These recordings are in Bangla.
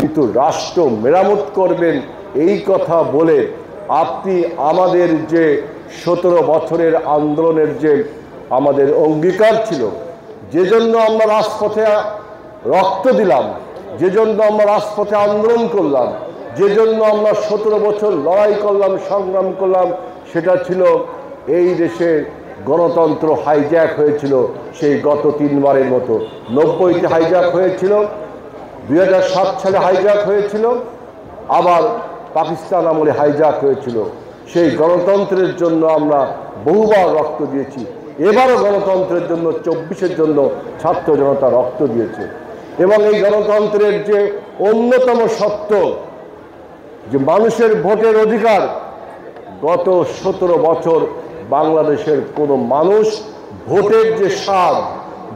কিন্তু রাষ্ট্র মেরামত করবেন এই কথা বলে আপনি আমাদের যে 17 বছরের আন্দোলনের যে আমাদের অঙ্গীকার ছিল, যে জন্য আমরা রাজপথে রক্ত দিলাম, যে জন্য আমরা রাজপথে আন্দোলন করলাম, যে জন্য আমরা 17 বছর লড়াই করলাম, সংগ্রাম করলাম, সেটা ছিল এই দেশে গণতন্ত্র হাইজ্যাক হয়েছিল সেই গত 3 বারের মতো। 90-তে হাইজ্যাক হয়েছিল, 2007 সালে হাইজ্যাক হয়েছিল, আবার পাকিস্তান আমলে হাইজ্যাক হয়েছিল। সেই গণতন্ত্রের জন্য আমরা বহুবার রক্ত দিয়েছি। এবারও গণতন্ত্রের জন্য 24-এর জন্য ছাত্র জনতা রক্ত দিয়েছে। এবং এই গণতন্ত্রের যে অন্যতম সত্য যে মানুষের ভোটের অধিকার, গত 17 বছর বাংলাদেশের কোনো মানুষ ভোটের যে স্বাদ,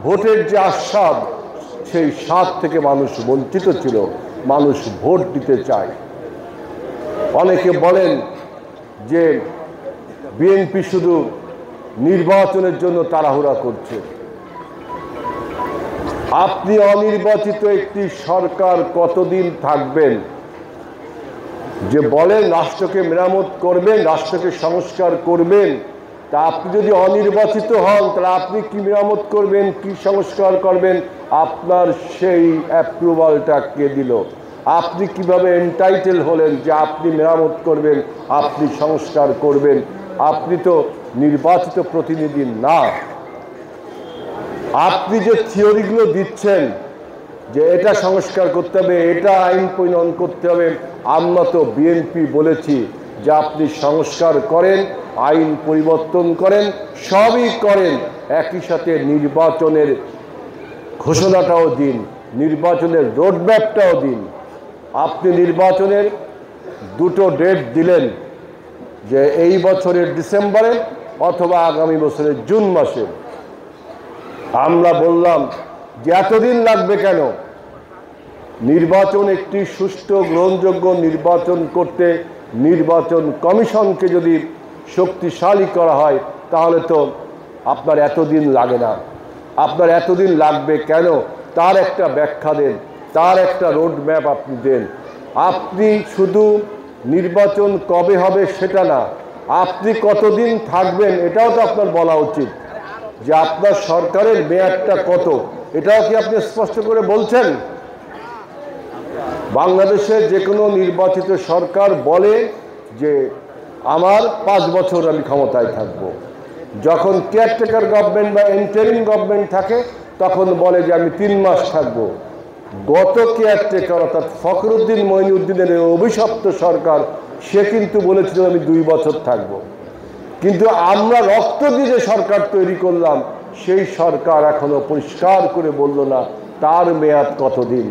ভোটের যে আস্বাদ, সেই স্বাদ থেকে মানুষ বঞ্চিত ছিল। মানুষ ভোট দিতে চায়। অনেকে বলেন যে বিএনপি শুধু নির্বাচনের জন্য তাড়াহুড়া করছে। আপনি অনির্বাচিত একটি সরকার কতদিন থাকবেন? যে বলেন রাষ্ট্রকে মেরামত করবেন, রাষ্ট্রকে সংস্কার করবেন, তা আপনি যদি অনির্বাচিত হন তাহলে আপনি কি মেরামত করবেন, কি সংস্কার করবেন? আপনার সেই অ্যাপ্রুভালটা কে দিল? আপনি কিভাবে এন্টাইটেল হলেন যে আপনি মেরামত করবেন, আপনি সংস্কার করবেন? আপনি তো নির্বাচিত প্রতিনিধি না। আপনি যে থিওরিগুলো দিচ্ছেন যে এটা সংস্কার করতে হবে, এটা আইন প্রণয়ন করতে হবে, আমরা তো বিএনপি বলেছি যে আপনি সংস্কার করেন, আইন পরিবর্তন করেন, সবই করেন, একই সাথে নির্বাচনের ঘোষণাটাও দিন, নির্বাচনের রোডম্যাপটাও দিন। আপনি নির্বাচনের দুটো ডেট দিলেন, যে এই বছরের ডিসেম্বরে অথবা আগামী বছরের জুন মাসে। আমরা বললাম যে এতদিন লাগবে কেন? নির্বাচন একটি সুষ্ঠু গ্রহণযোগ্য নির্বাচন করতে নির্বাচন কমিশনকে যদি শক্তিশালী করা হয় তাহলে তো আপনার এতদিন লাগে না। আপনার এতদিন লাগবে কেন? তার একটা ব্যাখ্যা দেন, তার একটা রোডম্যাপ আপনি দেন। আপনি শুধু নির্বাচন কবে হবে সেটা না, আপনি কতদিন থাকবেন এটাও তো আপনার বলা উচিত। যে আপনার সরকারের মেয়াদটা কত, এটাও কি আপনি স্পষ্ট করে বলছেন? বাংলাদেশের যে কোনো নির্বাচিত সরকার বলে যে আমার 5 বছর আমি ক্ষমতায় থাকব। যখন কেয়ারটেকার গভর্নমেন্ট বা ইন্টারিম গভর্নমেন্ট থাকে তখন বলে যে আমি 3 মাস থাকব। গত কেয়ারটেকার অর্থাৎ ফখরুদ্দিন মঈনুদ্দিনের অভিশপ্ত সরকার, সে কিন্তু বলেছিল আমি 2 বছর থাকব। কিন্তু আমরা রক্ত দিয়ে যে সরকার তৈরি করলাম সেই সরকার এখনো পরিষ্কার করে বলল না তার মেয়াদ কতদিন।